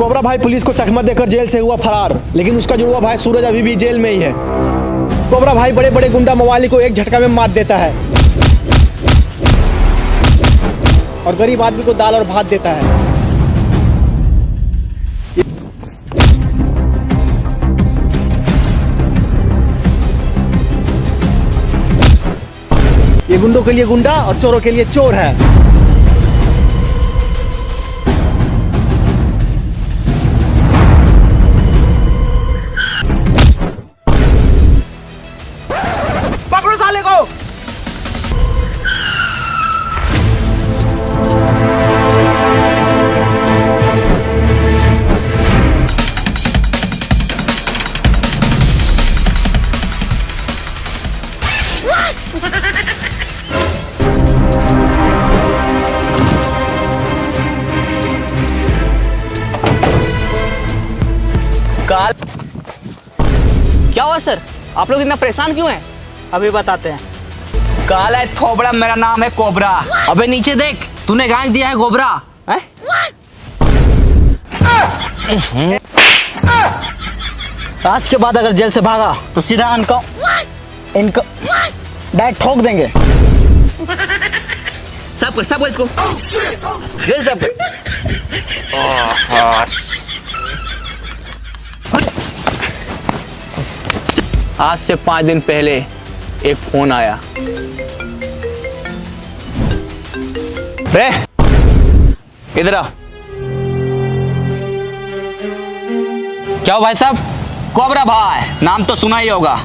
Cobra भाई police को चकमा देकर जेल से हुआ फरार, लेकिन उसका जुड़वा भाई सूरज अभी भी जेल में ही है। कोबरा भाई बड़े बड़े गुंडा मवाली को एक झटका में मार देता है और गरीब आदमी को दाल और भात देता है। ये गुंडों के लिए गुंडा और चोरों के लिए चोर है। पकड़ो साले को। काल क्या हुआ सर, आप लोग इतना परेशान क्यों हैं? अभी बताते हैं। काल है थोबड़ा, मेरा नाम है कोबरा। अबे नीचे देख, तूने गांग दिया है गोबरा। हैं? आज के बाद अगर जेल से भागा तो सीधा इनको डायरेक्ट ठोक देंगे। सब इसको ये सब आज से 5 दिन पहले एक फोन आया। रे इधर आ। क्या हो भाई साहब? कोबरा भाई, नाम तो सुना ही होगा।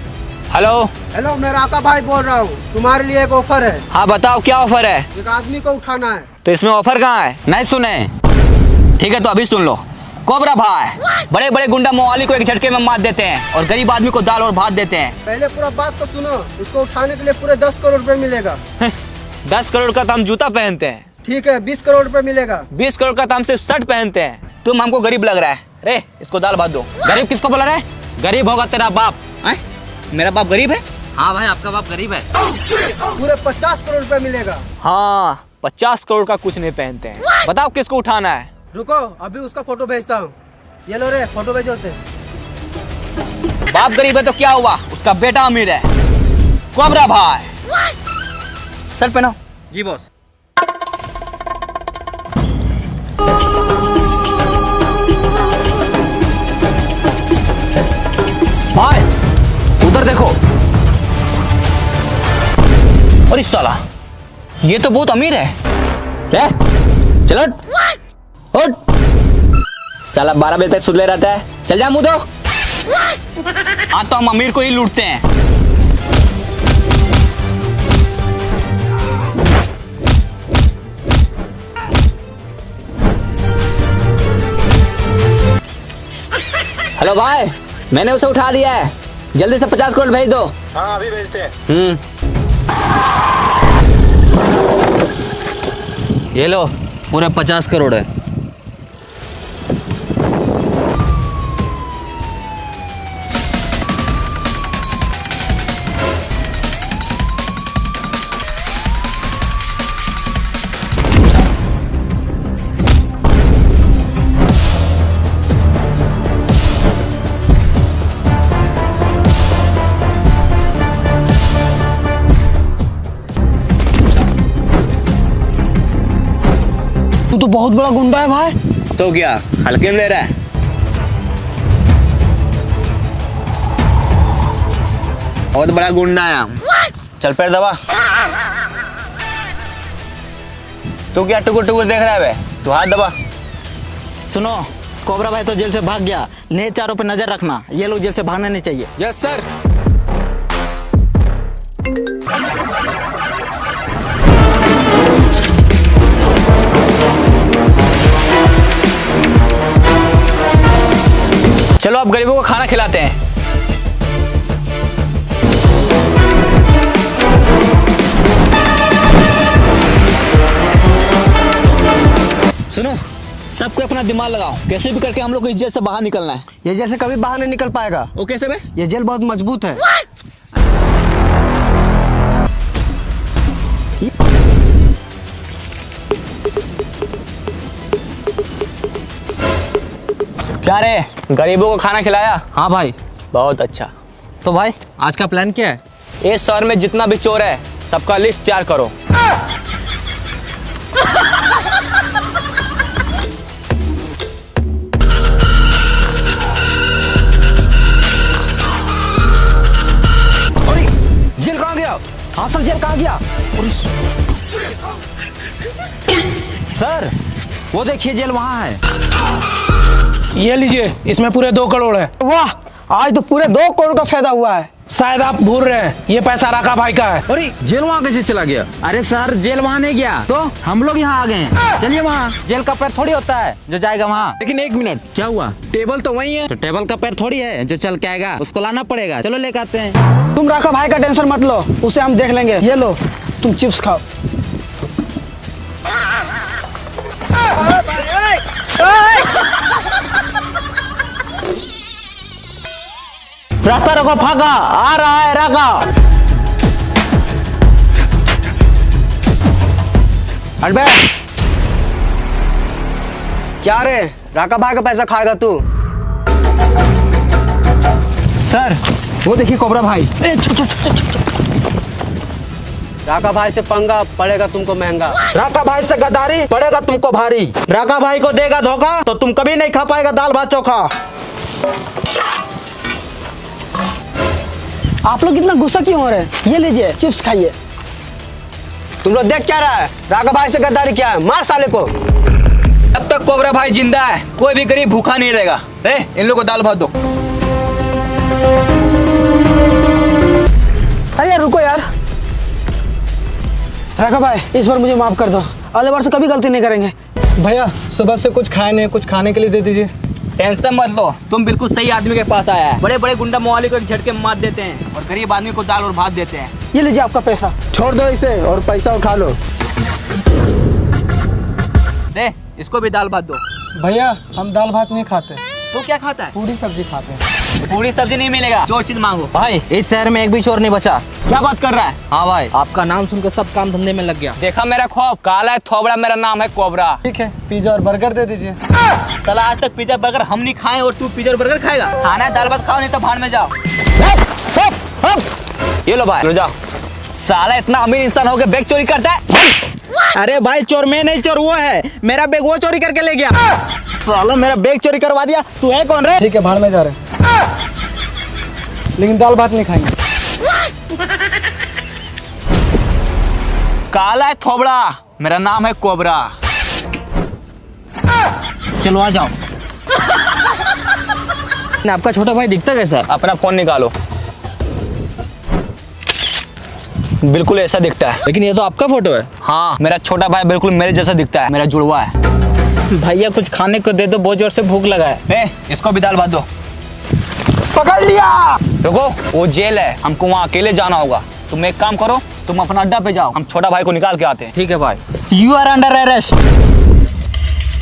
हेलो हेलो, मैं राका भाई बोल रहा हूँ। तुम्हारे लिए एक ऑफर है। हाँ बताओ, क्या ऑफर है? एक आदमी को उठाना है। तो इसमें ऑफर कहाँ है? नहीं सुने? ठीक है तो अभी सुन लो। कोबरा भाई बड़े बड़े गुंडा मवाली को एक झटके में मार देते हैं और गरीब आदमी को दाल और भात देते हैं। पहले पूरा बात तो सुनो। उसको उठाने के लिए पूरे 10 करोड़ रुपए मिलेगा। 10 करोड़ का तो हम जूता पहनते हैं। ठीक है, 20 करोड़ रुपए मिलेगा। 20 करोड़ का तो हम सिर्फ शर्ट पहनते हैं। तुम हमको गरीब लग रहा है। रे इसको दाल भात दो। गरीब किसको बोला रहा है? गरीब होगा तेरा बाप। मेरा बाप गरीब है? हाँ भाई, आपका बाप गरीब है। पूरे 50 करोड़ रुपए मिलेगा। हाँ 50 करोड़ का कुछ नहीं पहनते हैं। बताओ किसको उठाना है? रुको, अभी उसका फोटो भेजता हूँ। ये लो रे, फोटो भेजो उसे। बाप गरीब है तो क्या हुआ, उसका बेटा अमीर है। कोबरा भाई सर पहनो। जी बॉस। भाई उधर देखो। और इस साला ये तो बहुत अमीर है। चलो उठ। साला 12 बजे तक सुधले रहता है। चल जा मुँह दो। हाँ तो हम अमीर को ही लूटते हैं। हेलो भाई, मैंने उसे उठा दिया है। जल्दी से 50 करोड़ भेज दो। हाँ अभी भेजते हैं। ये लो, पूरे 50 करोड़ है। तू तो बहुत बड़ा गुंडा है भाई। तो क्या हल्के में ले रहा है? बहुत बड़ा गुंडा है। चल पैर दबा। तू क्या टुकुर टुकुर देख रहा है बे? तू हाथ दबा। सुनो, कोबरा भाई तो जेल से भाग गया। ने चारों पे नजर रखना, ये लोग जेल से भागना नहीं चाहिए। Yes sir. चलो अब गरीबों को खाना खिलाते हैं। सुनो, सबको अपना दिमाग लगाओ, कैसे भी करके हम लोग को इस जेल से बाहर निकलना है। ये जेल से कभी बाहर नहीं निकल पाएगा। वो कैसे बे? ये जेल बहुत मजबूत है। क्या रे, गरीबों को खाना खिलाया? हाँ भाई। बहुत अच्छा। तो भाई आज का प्लान क्या है? इस शहर में जितना भी चोर है सबका लिस्ट तैयार करो। जेल कहाँ गया? हाँ सर, जेल कहाँ गया? सर वो देखिए जेल वहाँ है। ये लीजिए, इसमें पूरे 2 करोड़ है। वाह, आज तो पूरे 2 करोड़ का फायदा हुआ है। शायद आप भूल रहे हैं, ये पैसा राका भाई का है। अरे जेल वहाँ कैसे चला गया? अरे सर जेल वहाँ नहीं गया तो हम लोग यहाँ आ गए हैं। चलिए वहाँ। जेल का पैर थोड़ी होता है जो जाएगा वहाँ। लेकिन 1 मिनट, क्या हुआ? टेबल तो वही है। तो टेबल का पैर थोड़ी है जो चल के आएगा, उसको लाना पड़ेगा। चलो लेकर आते हैं। तुम राका भाई का टेंशन मत लो, उसे हम देख लेंगे। ये लो, तुम चिप्स खाओ। रास्ता रोको, फाका आ रहा है राका। हट बे। क्या रे, राका भाई का पैसा खाएगा तू? सर वो देखिए कोबरा भाई। राका भाई से पंगा पड़ेगा तुमको महंगा। राका भाई से गद्दारी पड़ेगा तुमको भारी। राका भाई को देगा धोखा तो तुम कभी नहीं खा पाएगा दाल भात चोखा। आप लोग इतना गुस्सा क्यों हो रहे हैं? ये लीजिए, चिप्स खाइए। तुम लोग देख क्या रहा है? राका भाई से गद्दारी क्या है? मार साले को। जब तक कोबरा भाई जिंदा है कोई भी गरीब भूखा नहीं रहेगा। इन लोगों को दाल भात दो। अरे यार रुको यार। राका भाई इस बार मुझे माफ कर दो, अगले बार से कभी गलती नहीं करेंगे। भैया सुबह से कुछ खाए नहीं, कुछ खाने के लिए दे दीजिए। टेंशन मत लो, तुम बिल्कुल सही आदमी के पास आया है। बड़े बड़े गुंडा मवाली को एक झटके में मार देते हैं और गरीब आदमी को दाल और भात देते हैं। ये लीजिए आपका पैसा। छोड़ दो इसे और पैसा उठा लो। इसको भी दाल भात दो। भैया हम दाल भात नहीं खाते, तो क्या खाता है? पूरी सब्जी खाते हैं। पूरी सब्जी नहीं मिलेगा, चोर चीज मांगो। भाई इस शहर में एक भी चोर नहीं बचा। क्या बात कर रहा है? हाँ भाई, आपका नाम सुनकर सब काम धंधे में लग गया। देखा मेरा खौफ, काला है थोबड़ा, मेरा नाम है कोबरा। ठीक है, पिज्जा और बर्गर दे दीजिए। चला, आज तक पिज्जा बर्गर हम नहीं खाए और तू पिज्जा और बर्गर खाएगा? खाना है दाल भात खाओ, नहीं तो भाड़ में जाओ। ये लो भाई, लो जाओ। साला इतना अमीर इंसान हो के बैग चोरी करता है। अरे भाई चोर मैं नहीं, चोर वो है। मेरा बैग वो चोरी करके ले गया। साला मेरा बैग चोरी करवा दिया। तू है कौन रे? ठीक है, भाड़ में जा रहे हैं, लेकिन दाल भात नहीं खाएंगे। काला है थोबड़ा, मेरा नाम है कोबरा। चलो आ जाओ। आपका छोटा भाई दिखता कैसा है? अपना फोन निकालो। बिल्कुल ऐसा दिखता है। लेकिन ये तो आपका फोटो है। हाँ, मेरा छोटा भाई बिल्कुल मेरे जैसा दिखता है, मेरा जुड़वा है। भैया कुछ खाने को दे दो, बहुत जोर से भूख लगा है। इसको भी दाल भात दो। पकड़ लिया। रुको, वो जेल है, हमको वहाँ अकेले जाना होगा। तुम एक काम करो, तुम अपना अड्डा पे जाओ, हम छोटा भाई को निकाल के आते हैं। ठीक है भाई। You are under arrest.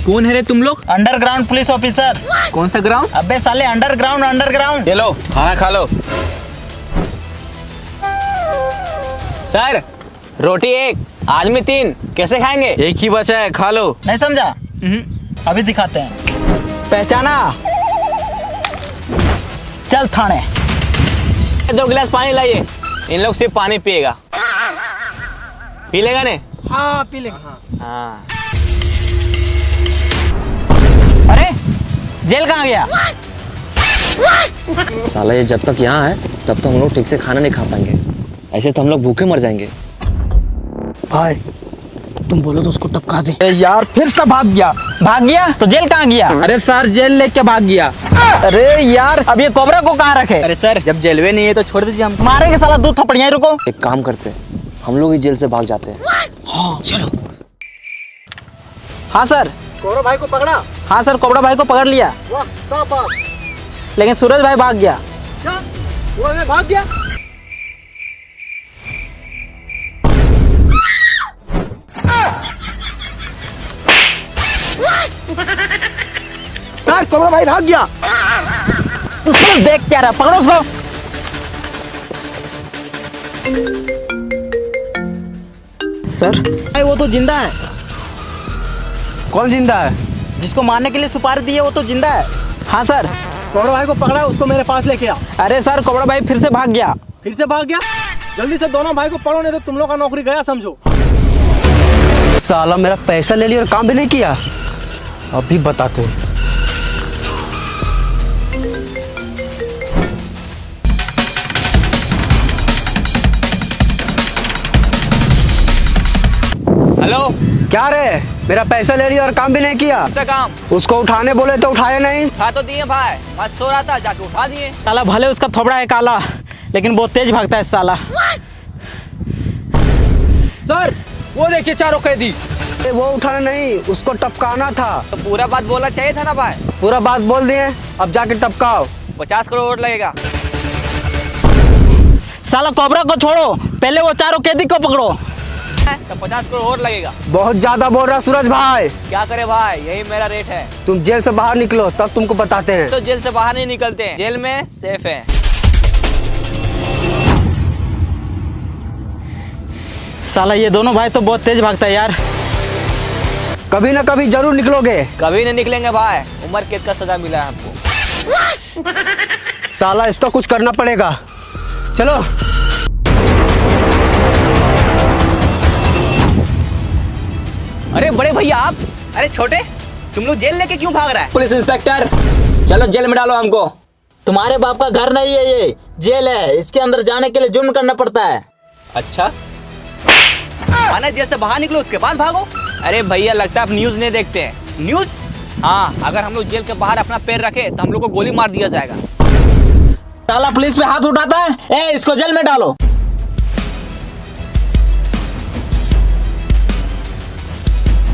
कौन है रे तुम लोग? Underground police officer. कौन सा ग्राउंड? अबे साले अंडरग्राउंड अंडरग्राउंड। ये लो, खाना खा लो। सर रोटी 1, आदमी 3, कैसे खाएंगे? एक ही बचा है, खा लो। नहीं समझा? अभी दिखाते हैं। पहचाना? चल थाने। 2 गिलास पानी लाइए, इन लोग सिर्फ पानी पिएगा। पी लेगा ने? हाँ पी लेंगे। हाँ। अरे जेल कहाँ गया? साला ये जब तक यहाँ है तब तक हम लोग ठीक से खाना नहीं खा पाएंगे, ऐसे तो हम लोग भूखे मर जाएंगे। भाई तुम बोलो तो उसको टपका दे। यार फिर से भाग गया। भाग गया तो जेल कहाँ गया? अरे सर जेल लेके भाग गया। अरे यार अब ये कोबरा को कहाँ रखे? अरे सर, जब जेलवे नहीं है तो छोड़ दीजिए, हम मारेंगे साला 2 थप्पड़ियाँ। रुको, एक काम करते हैं, हम लोग ही जेल से भाग जाते हैं। हाँ चलो। हाँ सर। कोबरा भाई को पकड़ा? हाँ सर, कोबरा भाई को पकड़ लिया, वाह, शाबाश। लेकिन सूरज भाई भाग गया। क्या वो मैं भाग गया? कोबरा भाई भाग गया। तो सिर्फ देख क्या रहा, पकड़ो उसको। सर भाई वो तो जिंदा है। कौन जिंदा है? जिसको मारने के लिए सुपारी दी है वो तो जिंदा है। हाँ सर। कोबरा भाई को पकड़ा, उसको मेरे पास लेके आ। अरे सर कोबरा भाई फिर से भाग गया। फिर से भाग गया? जल्दी से दोनों भाई को पकड़ो, नहीं तो तुम लोग का नौकरी गया समझो। साला मेरा पैसा ले लिया और काम भी नहीं किया। अभी बताते हैं। हेलो, क्या रे, मेरा पैसा ले लिया और काम भी नहीं किया। क्या काम? उसको उठाने बोले तो उठाया नहीं। उठा तो दिए भाई, मैं सो रहा था, जाके उठा दिए। साला भले उसका थोबड़ा है काला, लेकिन बहुत तेज भागता है साला। सर वो देखिए चारों कैदी। अरे वो उठाना नहीं, उसको टपकाना था। तो पूरा बात बोलना चाहिए था ना भाई। पूरा बात बोल दिए, अब जाके टपकाओ। 50 करोड़ लगेगा। साला कोबरा को छोड़ो, पहले वो चारों कैदी को पकड़ो। तो 50 करोड़ और लगेगा। बहुत ज्यादा बोल रहा सूरज भाई। क्या करे भाई, यही मेरा रेट है। तुम जेल से बाहर निकलो तब तुमको बताते हैं। तो जेल से बाहर नहीं निकलते हैं, जेल में सेफ है। साला ये दोनों भाई तो बहुत तेज भागता है यार। कभी ना कभी जरूर निकलोगे। कभी नहीं निकलेंगे भाई, उम्र कैद का सजा मिला है हमको। साला इसका कुछ करना पड़ेगा। चलो। अरे बड़े भैया आप, अरे छोटे, तुम लोग जेल लेके क्यों भाग रहा है? पुलिस इंस्पेक्टर, चलो जेल में डालो हमको। तुम्हारे बाप का घर नहीं है, ये जेल है। इसके अंदर जाने के लिए जुर्म करना पड़ता है। अच्छा, आना जेल से बाहर निकलो उसके बाद भागो। अरे भैया लगता है आप न्यूज नहीं देखते हैं। न्यूज? हाँ, अगर हम लोग जेल के बाहर अपना पैर रखे तो हम लोग को गोली मार दिया जाएगा। साला पुलिस पे हाथ उठाता है। ए, इसको जेल में डालो।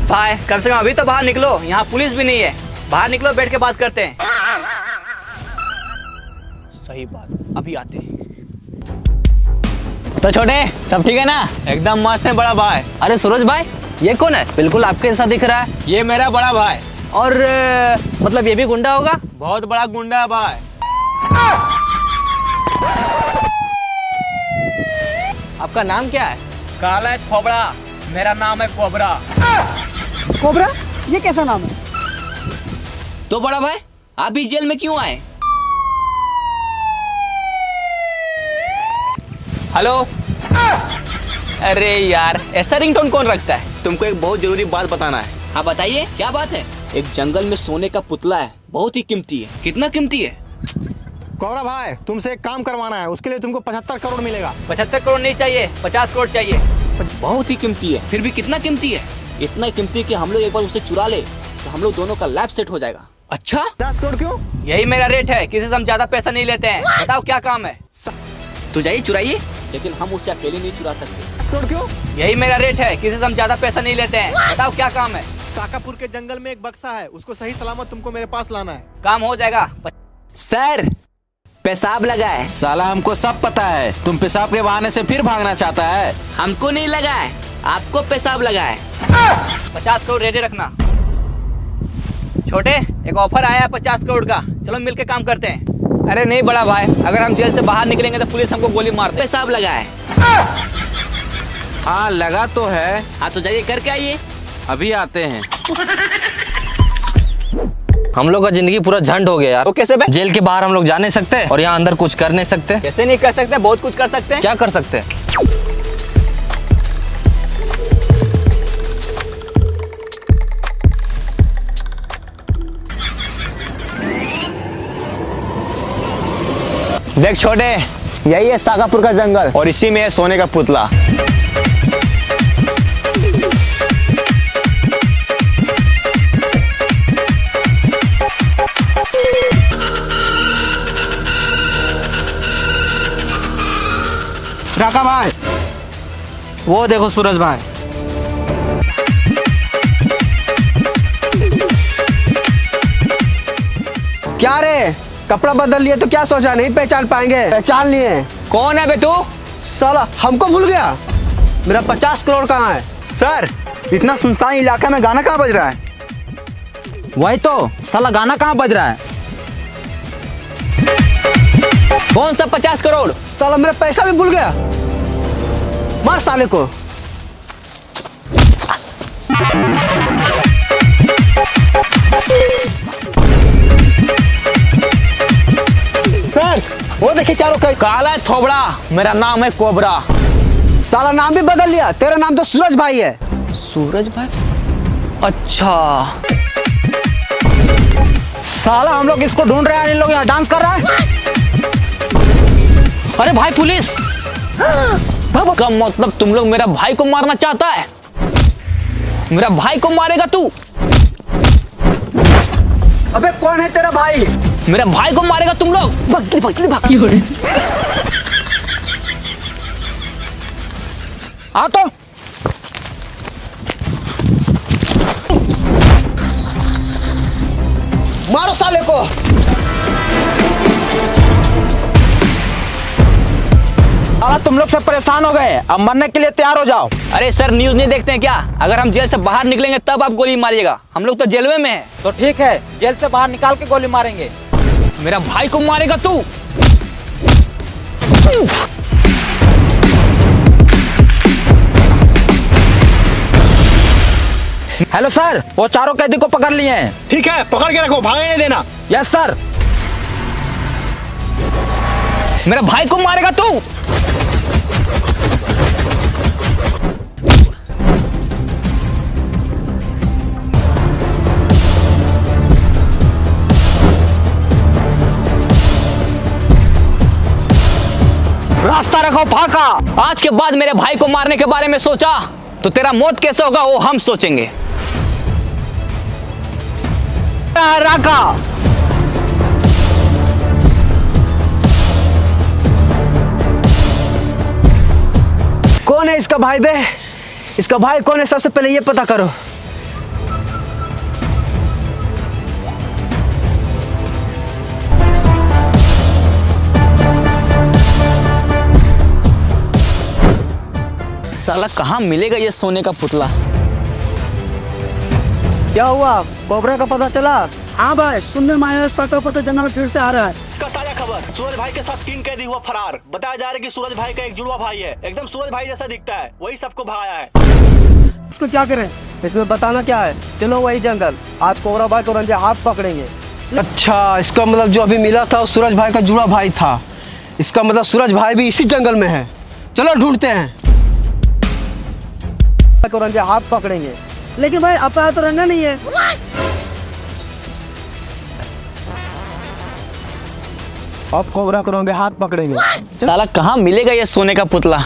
भाई कम से कम अभी तो बाहर निकलो, यहाँ पुलिस भी नहीं है। बाहर निकलो, बैठ के बात करते हैं। सही बात, अभी आते हैं। तो छोटे, सब ठीक है ना? एकदम मस्त है बड़ा भाई। अरे सूरज भाई, ये कौन है? बिल्कुल आपके जैसा दिख रहा है। ये मेरा बड़ा भाई। और मतलब ये भी गुंडा होगा? बहुत बड़ा गुंडा है भाई। आपका नाम क्या है? काला है खोबड़ा, मेरा नाम है कोबरा। कोबरा, ये कैसा नाम है? तो बड़ा भाई, आप भी जेल में क्यों आए? हेलो? अरे यार, ऐसा रिंगटोन कौन रखता है? तुमको एक बहुत जरूरी बात बताना है। हाँ बताइए, क्या बात है? एक जंगल में सोने का पुतला है, बहुत ही कीमती है। कितना कीमती है? कोबरा भाई, तुमसे एक काम करवाना है, उसके लिए तुमको 75 करोड़ मिलेगा। 75 करोड़ नहीं चाहिए, 50 करोड़ चाहिए। बहुत ही कीमती है। फिर भी कितना कीमती है? इतना कीमती कि हम लोग एक बार उसे चुरा ले तो हम लोग दोनों का लाइफ सेट हो जाएगा। अच्छा, 50 करोड़ क्यों? यही मेरा रेट है, किसी से हम ज्यादा पैसा नहीं लेते हैं। बताओ क्या काम है? तो जाइए चुराइए। लेकिन हम उसे अकेले नहीं चुरा सकते। 50 करोड़ क्यों? यही मेरा रेट है, किसी से हम ज्यादा पैसा नहीं लेते हैं। बताओ क्या काम है? साकापुर के जंगल में एक बक्सा है, उसको सही सलामत तुमको मेरे पास लाना है। काम हो जाएगा। सर, पेशाब लगा है। साला हमको सब पता है, तुम पेशाब के बहाने से फिर भागना चाहता है। हमको नहीं लगा है, आपको पेशाब लगा है। 50 करोड़ रेडी रखना। छोटे, एक ऑफर आया है 50 करोड़ का, चलो मिलके काम करते हैं। अरे नहीं बड़ा भाई, अगर हम जेल से बाहर निकलेंगे तो पुलिस हमको गोली मार दे। पेशाब लगा है। हाँ लगा तो है, हाँ तो जाइए करके आइए। अभी आते हैं। हम लोग का जिंदगी पूरा झंड हो गया यार। वो कैसे बे? जेल के बाहर हम लोग जा नहीं सकते और यहाँ अंदर कुछ कर नहीं सकते। कैसे नहीं कर सकते? बहुत कुछ कर सकते हैं। क्या कर सकते हैं? देख छोटे, यही है साकापुर का जंगल और इसी में है सोने का पुतला। राका भाई, वो देखो सूरज भाई। क्या रे, कपड़ा बदल लिए तो क्या सोचा नहीं पहचान पाएंगे? पहचान लिए। कौन है बे तू? साला हमको भूल गया। मेरा 50 करोड़ कहाँ है? सर, इतना सुनसान इलाका में गाना कहाँ बज रहा है? वही तो, साला गाना कहाँ बज रहा है? कौन सा 50 करोड़? साला मेरा पैसा भी भूल गया। मार साले को। सर वो देखिए चारों का काला है थोबड़ा, मेरा नाम है कोबरा। साला नाम भी बदल लिया, तेरा नाम तो सूरज भाई है। सूरज भाई? अच्छा, साला हम लोग इसको ढूंढ रहे हैं, इन लोग यहाँ डांस कर रहा है। अरे भाई पुलिस! का मतलब तुम लोग मेरा भाई को मारना चाहता है? मेरा भाई को मारेगा तू? अबे कौन है तेरा भाई? मेरा भाई को मारेगा तुम लोग? आ तो मारो साले को। साला तुम लोग सब परेशान हो गए, अब मरने के लिए तैयार हो जाओ। अरे सर न्यूज नहीं देखते हैं क्या? अगर हम जेल से बाहर निकलेंगे तब आप गोली मारिएगा, हम लोग तो जेल में हैं। तो ठीक है, जेल से बाहर निकाल के गोली मारेंगे। मेरा भाई को मारेगा तू? हेलो सर, वो चारों कैदी को पकड़ लिए हैं। ठीक है, पकड़ के रखो, भागने नहीं देना। Yes sir. मेरा भाई को मारेगा तू? रास्ता रखो फाका। आज के बाद मेरे भाई को मारने के बारे में सोचा तो तेरा मौत कैसे होगा वो हम सोचेंगे। राका कौन है इसका भाई बे? इसका भाई कौन है, सबसे पहले ये पता करो। साला कहाँ मिलेगा ये सोने का पुतला? क्या हुआ, कोबरा का पता चला? हाँ भाई, सुनने में आया सड़कों पर तो जंगल फिर से आ रहा है। इसका ताजा खबर, सूरज भाई के साथ 3 कैदी हुआ फरार। बताया जा रहा है कि सूरज भाई का एक जुड़वा भाई है, एकदम सूरज भाई जैसा दिखता है, वही सबको भगाया है। उसको क्या करें? इसमें बताना क्या है, चलो वही जंगल। आज कोबरा भाई को रंजे हाथ पकड़ेंगे। अच्छा, इसका मतलब जो अभी मिला था वो सूरज भाई का जुड़ा भाई था। इसका मतलब सूरज भाई भी इसी जंगल में है। चलो ढूंढते हैं, को रंजे हाथ पकड़ेंगे। लेकिन भाई अपना तो रंगा नहीं है। अब कोबरा को रंगे हाथ पकड़ेंगे। साला कहाँ मिलेगा ये सोने का पुतला?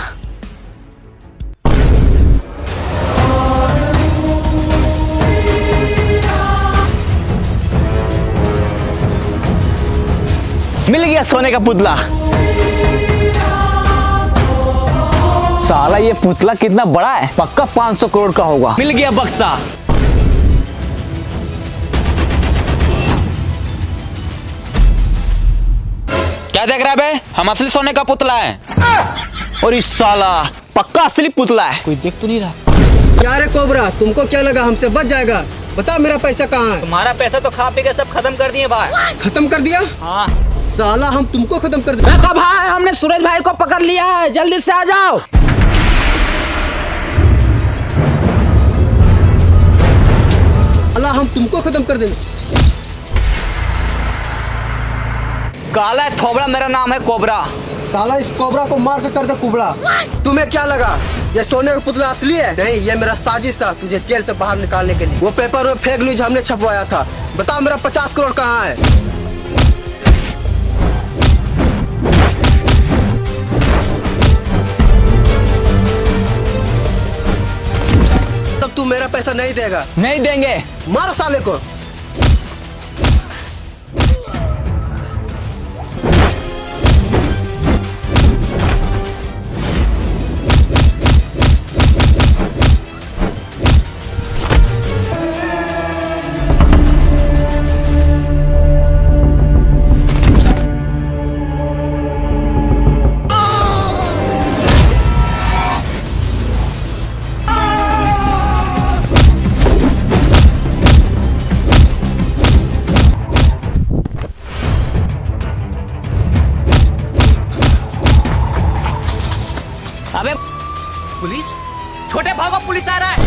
मिल गया सोने का पुतला। साला ये पुतला कितना बड़ा है, पक्का 500 करोड़ का होगा। मिल गया बक्सा। क्या देख रहा है बे? हम असली सोने का पुतला है। और इस साला पक्का असली पुतला है, कोई देख तो नहीं रहा। क्या रे कोबरा, तुमको क्या लगा हमसे बच जाएगा? बता मेरा पैसा कहाँ है? तुम्हारा पैसा तो खा पी के सब खत्म कर दिए भाई। खत्म कर दिया? हाँ। साला हम तुमको खत्म कर दिया। देखो भाई, हमने सूरज भाई को पकड़ लिया है, जल्दी से आ जाओ। साला हम तुमको खत्म कर देंगे। काला है थोबड़ा, मेरा नाम है कोबरा। साला इस कोबरा को मार के कर दे कुबड़ा। तुम्हें क्या लगा ये सोने का पुतला असली है? नहीं, ये मेरा साजिश था तुझे जेल से बाहर निकालने के लिए। वो पेपर में फेक न्यूज हमने छपवाया था। बता मेरा 50 करोड़ कहाँ है? तब तू मेरा पैसा नहीं देगा। नहीं देंगे। मारो साले को। अबे पुलिस, छोटे भागो, पुलिस आ रहा है।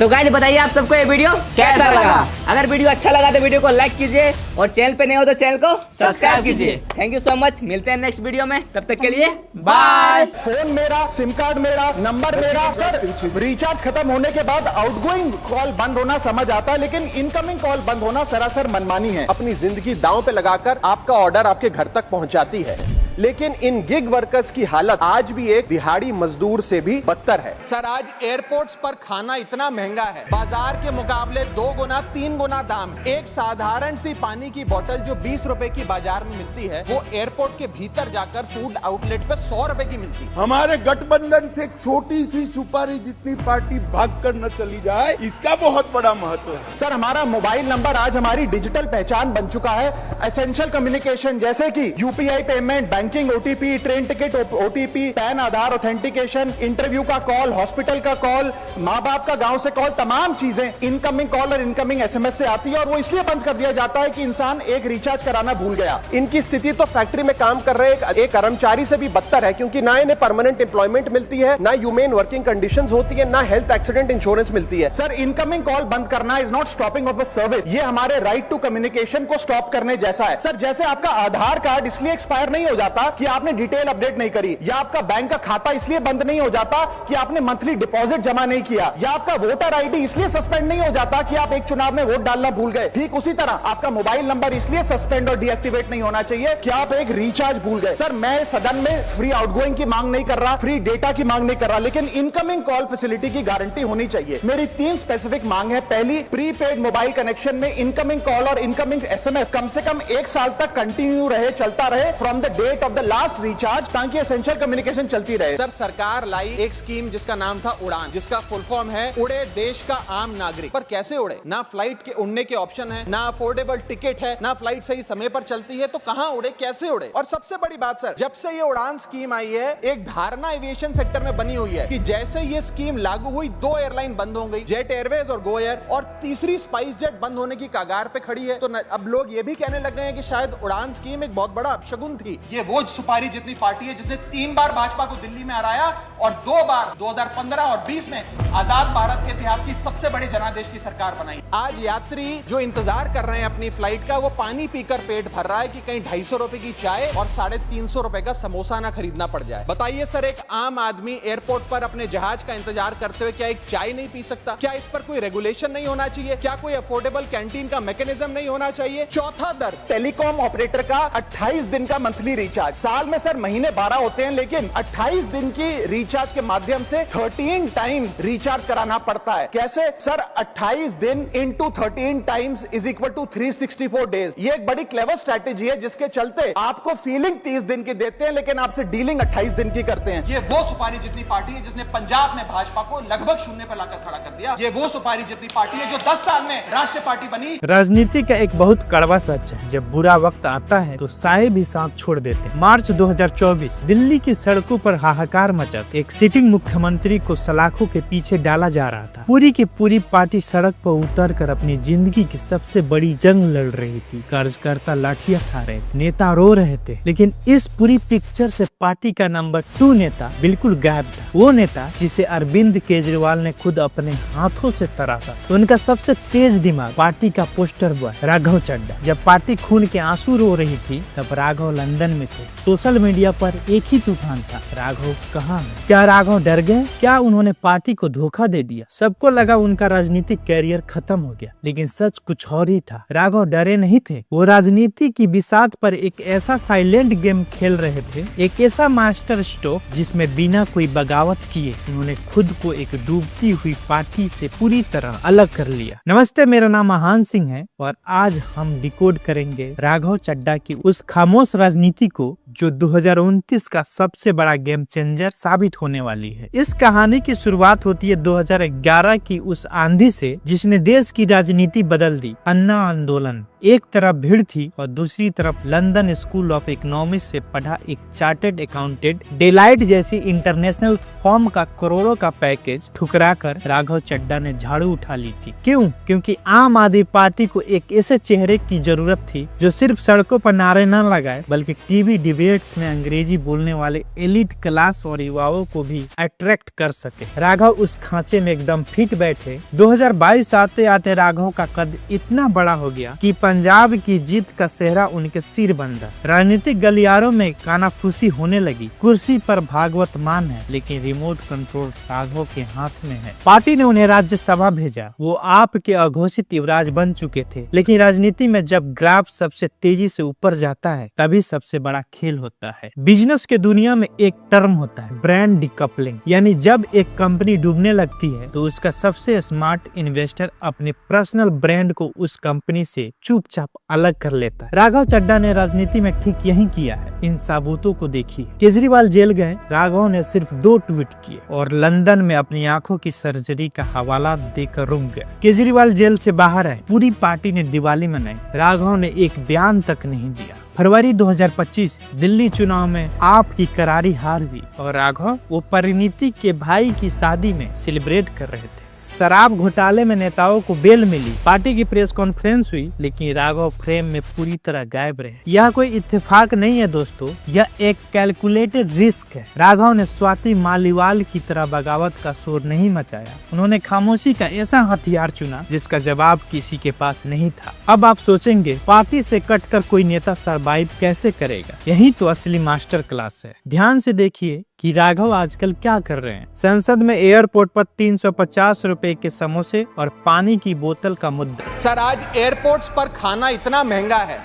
तो गाइस बताइए आप सबको ये वीडियो कैसा लगा। अगर वीडियो अच्छा लगा तो वीडियो को लाइक कीजिए और चैनल पे नए हो तो चैनल को सब्सक्राइब कीजिए। थैंक यू सो मच, मिलते हैं नेक्स्ट वीडियो में, तब तक के लिए बाय। फोन मेरा, सिम कार्ड मेरा, नंबर मेरा। सर रिचार्ज खत्म होने के बाद आउटगोइंग कॉल बंद होना समझ आता है, लेकिन इनकमिंग कॉल बंद होना सरासर मनमानी है। अपनी जिंदगी दांव पे लगाकर आपका ऑर्डर आपके घर तक पहुंचाती है, लेकिन इन गिग वर्कर्स की हालत आज भी एक दिहाड़ी मजदूर से भी बदतर है। सर आज एयरपोर्ट्स पर खाना इतना महंगा है, बाजार के मुकाबले 2 गुना 3 गुना दाम। एक साधारण सी पानी की बोतल जो 20 रुपए की बाजार में मिलती है, वो एयरपोर्ट के भीतर जाकर फूड आउटलेट पे 100 रुपए की मिलती है। हमारे गठबंधन से एक छोटी सी सुपारी जितनी पार्टी भाग कर न चली जाए, इसका बहुत बड़ा महत्व है। सर हमारा मोबाइल नंबर आज हमारी डिजिटल पहचान बन चुका है। एसेंशियल कम्युनिकेशन जैसे कि UPI payment, banking, OTP, train ticket OTP, PAN Aadhaar authentication, interview का कॉल, हॉस्पिटल का कॉल, माँ बाप का गांव से कॉल, तमाम चीजें इनकमिंग कॉल और इनकमिंग एसएमएस से आती है। और वो इसलिए बंद कर दिया जाता है कि इंसान एक रिचार्ज कराना भूल गया। इनकी स्थिति तो फैक्ट्री में काम कर रहे एक कर्मचारी से भी बदतर है, क्योंकि ना इन्हें परमानेंट एम्प्लॉयमेंट मिलती है, ना ह्यूमेन वर्किंग कंडीशंस होती है, ना हेल्थ एक्सीडेंट इंश्योरेंस मिलती है। सर इनकमिंग कॉल बंद करना is not stopping of a service, ये हमारे राइट टू कम्युनिकेशन को स्टॉप करने जैसा है। सर जैसे आपका आधार कार्ड इसलिए एक्सपायर नहीं हो जाता कि आपने डिटेल अपडेट नहीं करी, या आपका बैंक का खाता इसलिए बंद नहीं हो जाता कि आपने मंथली डिपॉजिट जमा नहीं किया, या आपका वोटर आईडी इसलिए सस्पेंड नहीं हो जाता कि आप एक चुनाव में वोट डालना भूल गए। ठीक उसी तरह आपका मोबाइल नंबर इसलिए सस्पेंड और डीएक्टिवेट नहीं होना चाहिए कि आप एक रिचार्ज भूल गए। सर मैं सदन में फ्री आउटगोइंग की मांग नहीं कर रहा, फ्री डेटा की मांग नहीं कर रहा, लेकिन इनकमिंग कॉल फैसिलिटी की गारंटी होनी चाहिए। मेरी 3 स्पेसिफिक मांग है। पहली, प्रीपेड मोबाइल कनेक्शन में इनकमिंग कॉल और इनकमिंग एसएमएस कम से कम 1 साल तक कंटिन्यू रहे, चलता रहे from the date of the last recharge, ताकि एसेंशियल कम्युनिकेशन चलती रहे। सर सरकार लाई एक स्कीम जिसका नाम था उड़ान, जिसका फुल फॉर्म है उड़े देश का आम नागरिक। पर कैसे उड़े? ना फ्लाइट के उड़ने के ऑप्शन है, ना अफोर्डेबल टिकट है, ना फ्लाइट सही समय पर चलती है, तो कहां उड़े, कैसे उड़े? और सबसे बड़ी बात सर, जब से ये उड़ान स्कीम आई है, एक धारणा एविएशन सेक्टर में बनी हुई है कि जैसे ये स्कीम लागू हुई 2 एयरलाइन बंद हो गई, जेट एयरवेज और गो एयर, और तीसरी स्पाइस जेट बंद होने की कगार पे खड़ी है। तो अब लोग ये भी कहने लग गए हैं कि शायद उड़ान स्कीम एक बहुत बड़ा अपशगुन थी। ये वो सुपारी जितनी पार्टी है जिसने 3 बार भाजपा को दिल्ली में हराया और 2 बार 2015 और 20 में आजाद भारत के इतिहास की सबसे बड़ी जनादेश की सरकार बनाई। आज यात्री जो इंतजार कर रहे हैं अपनी फ्लाइट का, वो पानी पीकर पेट भर रहा है कि कहीं 250 रुपए की चाय और 350 रुपए का समोसा ना खरीदना पड़ जाए। बताइए सर, एक आम आदमी एयरपोर्ट पर अपने जहाज का इंतजार करते हुए क्या एक चाय नहीं पी सकता? क्या इस पर कोई रेगुलेशन नहीं होना चाहिए? क्या कोई अफोर्डेबल कैंटीन का मैकेनिज्म नहीं होना चाहिए? चौथा दर, टेलीकॉम ऑपरेटर का 28 दिन का मंथली रिचार्ज। साल में सर महीने 12 होते हैं, लेकिन 28 दिन की रिचार्ज के माध्यम से 13 टाइम्स रिचार्ज कराना पड़ता है। कैसे सर? 28 दिन into 13 times is equal to 364 days. ये एक बड़ी क्लेवर स्ट्रेटेजी है, जिसके चलते आपको फीलिंग 30 दिन की देते हैं, लेकिन आपसे डीलिंग 28 दिन की करते हैं। ये वो सुपारी जितनी पार्टी है जिसने पंजाब में भाजपा को लगभग शून्य पर लाकर खड़ा कर दिया। ये वो सुपारी जितनी पार्टी है जो 10 साल में राष्ट्रीय पार्टी बनी। राजनीति का एक बहुत कड़वा सच है, जब बुरा वक्त आता है तो साए भी साथ छोड़ देते हैं। मार्च 2024 दिल्ली की सड़कों पर हाहाकार मचा। एक सिटिंग मुख्यमंत्री को सलाखों के पीछे डाला जा रहा था। पूरी की पूरी पार्टी सड़क पर उतरकर अपनी जिंदगी की सबसे बड़ी जंग लड़ रही थी। कार्यकर्ता लाठियां खा रहे थे, नेता रो रहे थे, लेकिन इस पूरी पिक्चर से पार्टी का नंबर 2 नेता बिल्कुल गायब था। वो नेता जिसे अरविंद केजरीवाल ने खुद अपने हाथों से तराशा। तो उनका सबसे तेज दिमाग पार्टी का पोस्टर बॉय राघव चड्ढा। जब पार्टी खून के आंसू रो रही थी, तब राघव लंदन में थे। सोशल मीडिया पर एक ही तूफान था, राघव कहाँ है? क्या राघव डर गए? क्या उन्होंने पार्टी को धोखा दे दिया? सबको लगा उनका राजनीतिक कैरियर खत्म हो गया, लेकिन सच कुछ और ही था। राघव डरे नहीं थे, वो राजनीति की बिसात पर एक ऐसा साइलेंट गेम खेल रहे थे, एक ऐसा मास्टर स्ट्रोक जिसमें बिना कोई बगावत किए उन्होंने खुद को एक डूबती हुई पार्टी से पूरी तरह अलग कर लिया। नमस्ते, मेरा नाम महान सिंह है और आज हम डिकोड करेंगे राघव चड्ढा की उस खामोश राजनीति को जो 2029 का सबसे बड़ा गेम चेंजर साबित होने वाली है। इस कहानी की शुरुआत होती है 2011 की उस आंधी से जिसने देश की राजनीति बदल दी। अन्ना आंदोलन एक तरफ भीड़ थी और दूसरी तरफ लंदन स्कूल ऑफ इकोनॉमिक्स से पढ़ा एक चार्टर्ड अकाउंटेंट डेलाइट जैसी इंटरनेशनल फर्म का करोड़ों का पैकेज ठुकराकर राघव चड्ढा ने झाड़ू उठा ली थी। क्यों? क्योंकि आम आदमी पार्टी को एक ऐसे चेहरे की जरूरत थी जो सिर्फ सड़कों पर नारे न लगाए बल्कि टीवी डिबेट्स में अंग्रेजी बोलने वाले एलिट क्लास और युवाओं को भी अट्रैक्ट कर सके। राघव उस खांचे में एकदम फिट बैठे। 2022 आते आते राघव का कद इतना बड़ा हो गया कि पंजाब की जीत का सेहरा उनके सिर बन गया। राजनीतिक गलियारों में कानाफूसी होने लगी। कुर्सी पर भागवत मान है लेकिन रिमोट कंट्रोल राघव के हाथ में है। पार्टी ने उन्हें राज्यसभा भेजा। वो आप के अघोषित युवराज बन चुके थे, लेकिन राजनीति में जब ग्राफ सबसे तेजी से ऊपर जाता है तभी सबसे बड़ा खेल होता है। बिजनेस के दुनिया में एक टर्म होता है ब्रांड डिकपलिंग, यानी जब एक कंपनी डूबने लगती है तो उसका सबसे स्मार्ट इन्वेस्टर अपने पर्सनल ब्रांड को उस कंपनी से चुपचाप अलग कर लेता है। राघव चड्ढा ने राजनीति में ठीक यही किया है। इन सबूतों को देखिए। केजरीवाल जेल गए, राघव ने सिर्फ 2 ट्वीट किए और लंदन में अपनी आंखों की सर्जरी का हवाला देकर रुक गए। केजरीवाल जेल से बाहर आए, पूरी पार्टी ने दिवाली मनाई, राघव ने एक बयान तक नहीं दिया। फरवरी 2025 दिल्ली चुनाव में आप की करारी हार हुई और राघव वो परिणीति के भाई की शादी में सेलिब्रेट कर रहे थे। शराब घोटाले में नेताओं को बेल मिली, पार्टी की प्रेस कॉन्फ्रेंस हुई, लेकिन राघव फ्रेम में पूरी तरह गायब रहे। यह कोई इत्तेफाक नहीं है दोस्तों, यह एक कैलकुलेटेड रिस्क है। राघव ने स्वाति मालीवाल की तरह बगावत का शोर नहीं मचाया। उन्होंने खामोशी का ऐसा हथियार चुना जिसका जवाब किसी के पास नहीं था। अब आप सोचेंगे पार्टी से कटकर कोई नेता सरवाइव कैसे करेगा? यही तो असली मास्टर क्लास है। ध्यान से देखिए कि राघव आजकल क्या कर रहे हैं। संसद में एयरपोर्ट पर 350 रुपए के समोसे और पानी की बोतल का मुद्दा। सर, आज एयरपोर्ट्स पर खाना इतना महंगा है,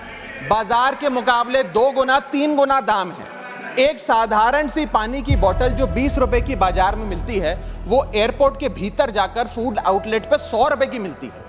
बाजार के मुकाबले 2 गुना 3 गुना दाम है। एक साधारण सी पानी की बोतल जो 20 रुपए की बाजार में मिलती है, वो एयरपोर्ट के भीतर जाकर फूड आउटलेट पे 100 रुपए की मिलती है।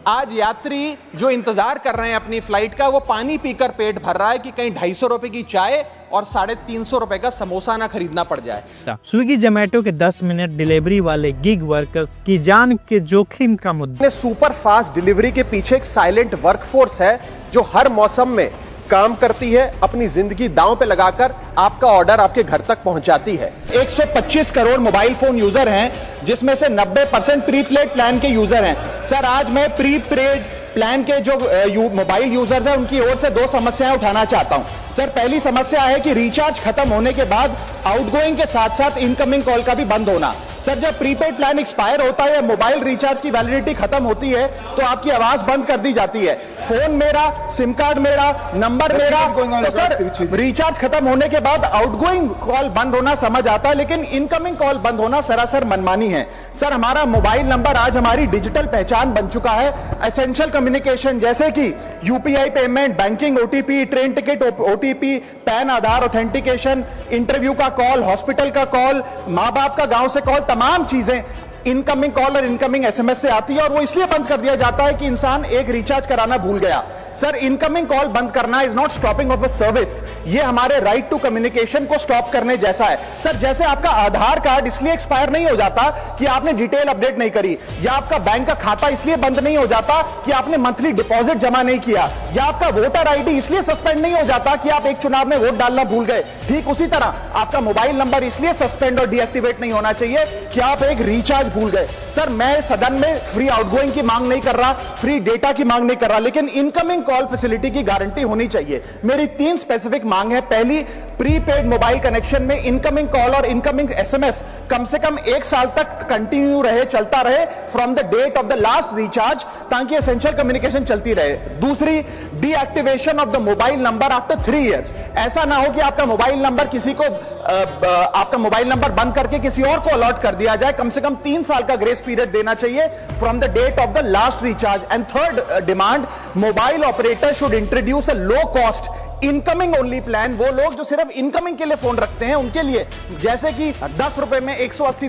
आज यात्री जो इंतजार कर रहे हैं अपनी फ्लाइट का, वो पानी पीकर पेट भर रहा है कि कहीं 250 रुपए की चाय और 350 रुपए का समोसा ना खरीदना पड़ जाए। स्विगी जोमेटो के 10 मिनट डिलीवरी वाले गिग वर्कर्स की जान के जोखिम का मुद्दा। सुपर फास्ट डिलीवरी के पीछे एक साइलेंट वर्कफोर्स है जो हर मौसम में काम करती है, अपनी जिंदगी दांव पे लगाकर आपका ऑर्डर आपके घर तक पहुंचाती है। 125 करोड़ मोबाइल फोन यूजर हैं, जिसमें से 90% प्रीपेड प्लान के यूजर हैं। सर, आज मैं प्रीपेड प्लान के जो मोबाइल यूजर्स हैं उनकी ओर से 2 समस्याएं उठाना चाहता हूं। सर, पहली समस्या है कि रिचार्ज खत्म होने के बाद आउटगोइंग के साथ साथ इनकमिंग कॉल का भी बंद होना। सर, जब प्रीपेड प्लान एक्सपायर होता है या मोबाइल रिचार्ज की वैलिडिटी खत्म होती है तो आपकी आवाज बंद कर दी जाती है। फोन मेरा, सिम कार्ड मेरा, नंबर मेरा। तो सर, रिचार्ज खत्म होने के बाद आउटगोइंग कॉल बंद होना समझ आता है, लेकिन इनकमिंग कॉल बंद होना सरासर मनमानी है। सर, हमारा मोबाइल नंबर आज हमारी डिजिटल पहचान बन चुका है। एसेंशियल कम्युनिकेशन जैसे कि UPI payment, banking, OTP, train ticket OTP, PAN, Aadhaar authentication, interview का कॉल, हॉस्पिटल का कॉल, माँ बाप का गांव से कॉल, तमाम चीजें इनकमिंग कॉल और इनकमिंग एसएमएस से आती है और वो इसलिए बंद कर दिया जाता है कि इंसान एक रिचार्ज कराना भूल गया। सर, इनकमिंग कॉल बंद करना is not stopping of a service, ये हमारे राइट टू कम्युनिकेशन को स्टॉप करने जैसा है। सर, जैसे आपका आधार कार्ड इसलिए एक्सपायर नहीं हो जाता कि आपने डिटेल अपडेट नहीं करी, या आपका बैंक का खाता इसलिए बंद नहीं हो जाता कि आपने मंथली डिपॉजिट जमा नहीं किया, या आपका वोटर आईडी इसलिए सस्पेंड नहीं हो जाता कि आप एक चुनाव में वोट डालना भूल गए। ठीक उसी तरह आपका मोबाइल नंबर इसलिए सस्पेंड और डीएक्टिवेट नहीं होना चाहिए कि आप एक रिचार्ज भूल गए। सर, मैं सदन में फ्री आउटगोइंग की मांग नहीं कर रहा, फ्री डेटा की मांग नहीं कर रहा, लेकिन इनकमिंग कॉल फैसिलिटी की गारंटी होनी चाहिए। मेरी 3 स्पेसिफिक मांग है। पहली, प्रीपेड मोबाइल कनेक्शन में इनकमिंग कॉल और इनकमिंग एसएमएस कम से कम 1 साल तक कंटिन्यू रहे, चलता रहे from the date of the last recharge, ताकि एसेंशियल कम्युनिकेशन चलती रहे। दूसरी, deactivation of the mobile number after 3 years. ऐसा ना हो कि आपका मोबाइल नंबर किसी को आपका मोबाइल नंबर बंद करके किसी और को अलॉट कर दिया जाए। कम से कम 3 साल का ग्रेस पीरियड देना चाहिए from the date of the last recharge. And third demand, mobile operator should introduce a low cost incoming only plan. वो लोग जो सिर्फ इनकमिंग के लिए फोन रखते हैं उनके लिए, जैसे कि 10 रुपए में 180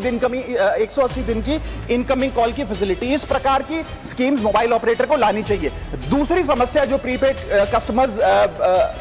दिन की इनकमिंग कॉल की फैसिलिटी, इस प्रकार की स्कीम्स मोबाइल ऑपरेटर को लानी चाहिए। दूसरी समस्या जो प्रीपेड कस्टमर्स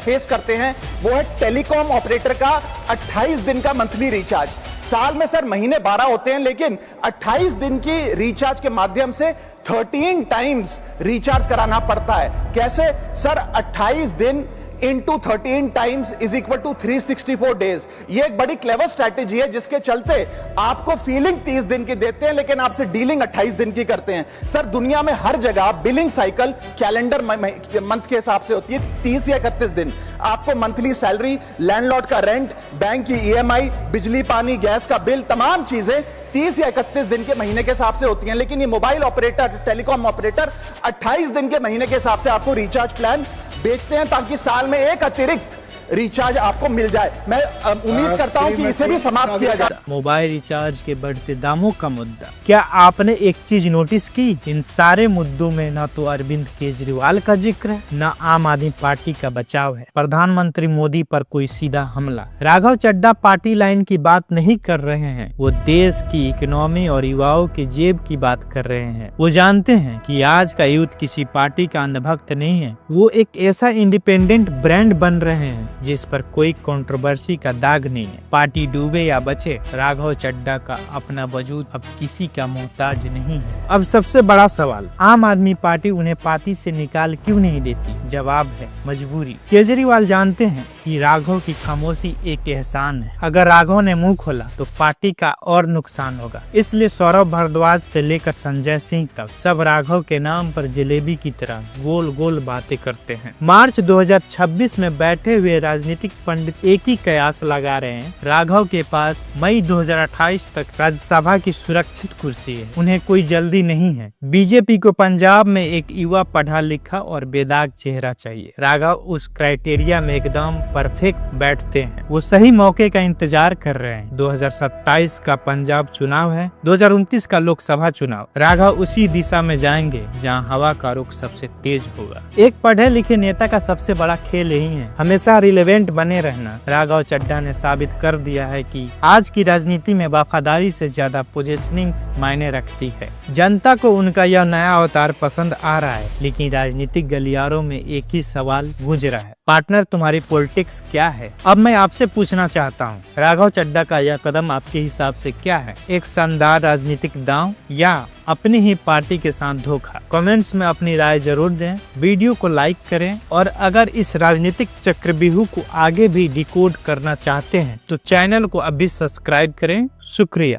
फेस करते हैं वो है टेलीकॉम ऑपरेटर का 28 दिन का मंथली रिचार्ज। साल में सर महीने 12 होते हैं, लेकिन 28 दिन की रिचार्ज के माध्यम से 13 टाइम्स रिचार्ज कराना पड़ता है। कैसे सर? 28 दिन into 13 times is equal to 364 days. ये एक बड़ी क्लेवर स्ट्रैटेजी है, जिसके चलते आपको फीलिंग 30 दिन की देते हैं, लेकिन आपसे डीलिंग 28 दिन की करते हैं। सर दुनिया में हर जगह बिलिंग साइकिल कैलेंडर मंथ के हिसाब से होती है, 30 या 31 दिन। आपको मंथली सैलरी, लैंडलॉर्ड का रेंट, बैंक की EMI, बिजली पानी गैस का बिल, तमाम चीजें 30 या 31 दिन के महीने के हिसाब से होती हैं। लेकिन ये मोबाइल ऑपरेटर, टेलीकॉम ऑपरेटर 28 दिन के महीने के हिसाब से आपको रिचार्ज प्लान बेचते हैं, ताकि साल में एक अतिरिक्त रिचार्ज आपको मिल जाए। मैं उम्मीद करता हूं कि इसे भी समाप्त किया जाए। मोबाइल रिचार्ज के बढ़ते दामों का मुद्दा, क्या आपने एक चीज नोटिस की? इन सारे मुद्दों में न तो अरविंद केजरीवाल का जिक्र है, न आम आदमी पार्टी का बचाव है। प्रधानमंत्री मोदी पर कोई सीधा हमला। राघव चड्ढा पार्टी लाइन की बात नहीं कर रहे हैं, वो देश की इकोनॉमी और युवाओं की जेब की बात कर रहे हैं। वो जानते हैं कि आज का यूथ किसी पार्टी का अंधभक्त नहीं है, वो एक ऐसा इंडिपेंडेंट ब्रांड बन रहे हैं जिस पर कोई कंट्रोवर्सी का दाग नहीं है। पार्टी डूबे या बचे, राघव चड्ढा का अपना वजूद अब किसी का मोहताज नहीं है। अब सबसे बड़ा सवाल, आम आदमी पार्टी उन्हें पार्टी से निकाल क्यों नहीं देती? जवाब है मजबूरी। केजरीवाल जानते हैं कि राघव की खामोशी एक एहसान है। अगर राघव ने मुंह खोला तो पार्टी का और नुकसान होगा। इसलिए सौरभ भारद्वाज से लेकर संजय सिंह तक सब राघव के नाम पर जलेबी की तरह गोल गोल बातें करते हैं। मार्च 2026 में बैठे हुए राजनीतिक पंडित एक ही कयास लगा रहे हैं, राघव के पास मई 2028 तक राज्यसभा की सुरक्षित कुर्सी है, उन्हें कोई जल्दी नहीं है। बीजेपी को पंजाब में एक युवा पढ़ा लिखा और बेदाग चेहरा चाहिए। राघव उस क्राइटेरिया में एकदम परफेक्ट बैठते हैं। वो सही मौके का इंतजार कर रहे हैं। 2027 का पंजाब चुनाव है, 2029 का लोकसभा चुनाव। राघव उसी दिशा में जाएंगे जहां हवा का रुख सबसे तेज होगा। एक पढ़े लिखे नेता का सबसे बड़ा खेल यही है, हमेशा रिलेवेंट बने रहना। राघव चड्ढा ने साबित कर दिया है कि आज की राजनीति में वफादारी से ज्यादा पोजीशनिंग मायने रखती है। जनता को उनका यह नया अवतार पसंद आ रहा है, लेकिन राजनीतिक गलियारों में एक ही सवाल गूंज रहा है, पार्टनर तुम्हारी पॉलिटिक्स क्या है? अब मैं आपसे पूछना चाहता हूँ, राघव चड्ढा का यह कदम आपके हिसाब से क्या है? एक शानदार राजनीतिक दांव या अपनी ही पार्टी के साथ धोखा? कमेंट्स में अपनी राय जरूर दें, वीडियो को लाइक करें और अगर इस राजनीतिक चक्रव्यूह को आगे भी डिकोड करना चाहते हैं तो चैनल को अभी सब्सक्राइब करें। शुक्रिया।